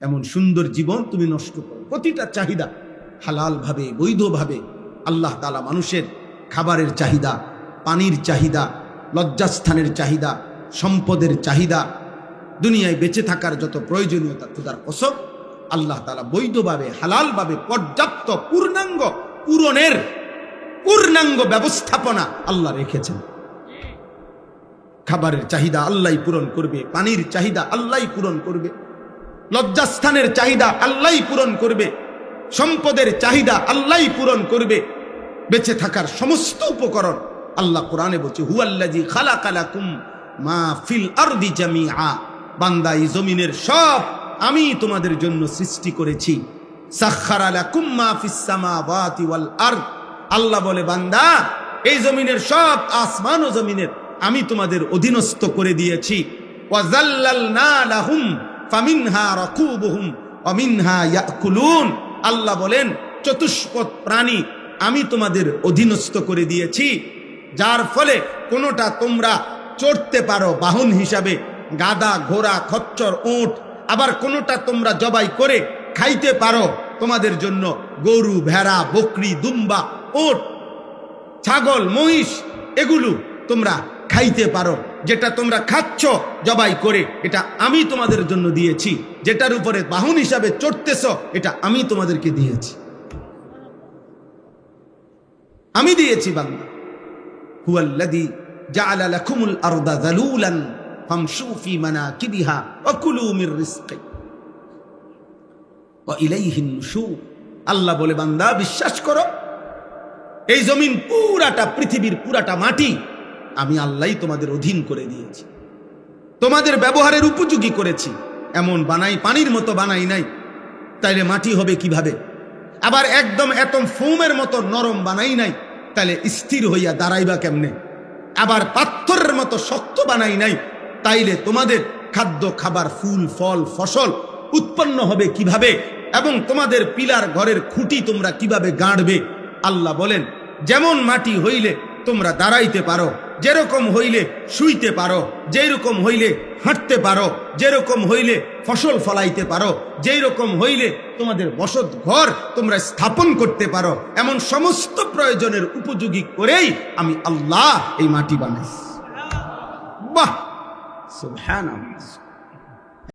এমন সুন্দর জীবন তুমি নষ্ট করো। প্রতিটা চাহিদা হালালভাবে বৈধভাবে আল্লাহ তাআলা মানুষের খাবারের চাহিদা, পানির চাহিদা, লজ্জাস্থানের চাহিদা, সম্পদের চাহিদা, দুনিয়ায় বেঁচে থাকার যত প্রয়োজনীয়তা খোদার কসম আল্লাহ তাআলা বৈধভাবে হালালভাবে পর্যাপ্ত পূর্ণাঙ্গ ব্যবস্থাপনা আল্লাহ রেখেছেন। খাবারের চাহিদা আল্লাহই পূরণ করবে, পানির চাহিদা আল্লাহই পূরণ করবে, লজ্জাস্থানের চাহিদা আল্লাহই পূরণ করবে, সম্পদের চাহিদা আল্লাহই পূরণ করবে, বেঁচে থাকার সমস্ত উপকরণ আল্লাহ কোরআনে বলছে হুয়াল্লাযী খালাকা লাকুম মা ফিল আরদি জামিআ, বান্দা এই জমিনের সব আমি তোমাদের জন্য সৃষ্টি করেছি। সাখখারা লাকুম মা ফিস সামাওয়াতি ওয়াল আরদ, আল্লাহ বলে বান্দা এই জমিনের সব আসমান ও জমিনের আমি তোমাদের অধীনস্থ করে দিয়েছি। ওয়া যাল্লালনা লাহুম ফামিনহা রাকুবুহুম ওয়া মিনহা ইয়াকুলুন, আল্লাহ বলেন চতুষ্পদ প্রাণী আমি তোমাদের অধীনস্থ করে দিয়েছি, যার ফলে কোনোটা তোমরা চড়তে পারো বাহন হিসাবে, গাধা, ঘোড়া, খচ্চর, উট, আবার কোনোটা তোমরা জবাই করে খাইতে পারো, তোমাদের জন্য গরু, ভেড়া, বকরি, দুম্বা, উট, ছাগল, মহিষ, এগুলো তোমরা খাইতে পারো। যেটা তোমরা খাচ্ছ জবাই করে এটা আমি তোমাদের জন্য দিয়েছি, যেটার উপরে বাহন হিসাবে চড়তেছ এটা আমি তোমাদেরকে দিয়েছি, আমি দিয়েছি বান্দা। হুয়াল্লাযী জাআলা লাকুমুল আরদা যালুলান ফামশু ফি মানাকিবিহা ওয়া কুলু মির রিজকি ওয়া ইলাইহিন নুশুর, আল্লাহ বলে বান্দা বিশ্বাস করো এই জমিন পুরাটা, পৃথিবীর পুরাটা মাটি আমি আল্লাহই তোমাদের অধীন করে দিয়েছি, তোমাদের ব্যবহারের উপযোগী করেছি। এমন বানাই, পানির মতো বানাই নাই, তাইলে মাটি হবে কিভাবে? আবার একদম এতম ফোমের মতো নরম বানাই নাই, তাইলে স্থির হইয়া দাঁড়াইবা কেমনে? আবার পাথরের মতো শক্ত বানাই নাই, তাইলে তোমাদের খাদ্য, খাবার, ফুল, ফল, ফসল উৎপন্ন হবে কিভাবে? এবং তোমাদের পিলার ঘরের খুঁটি তোমরা কিভাবে গাঁড়বে? আল্লাহ বলেন যেমন মাটি হইলে তোমরা দাঁড়াইতে পারো, যেরকম হইলে শুইতে পারো, যেরকম হইলে হাঁটতে পারো, যেরকম হইলে ফসল ফলাইতে পারো, যেই রকম হইলে তোমাদের বসত ঘর তোমরা স্থাপন করতে পারো, এমন সমস্ত প্রয়োজনের উপযোগী করেই আমি আল্লাহ এই মাটি বানাইছি। বাহ, সুবহানাল্লাহ।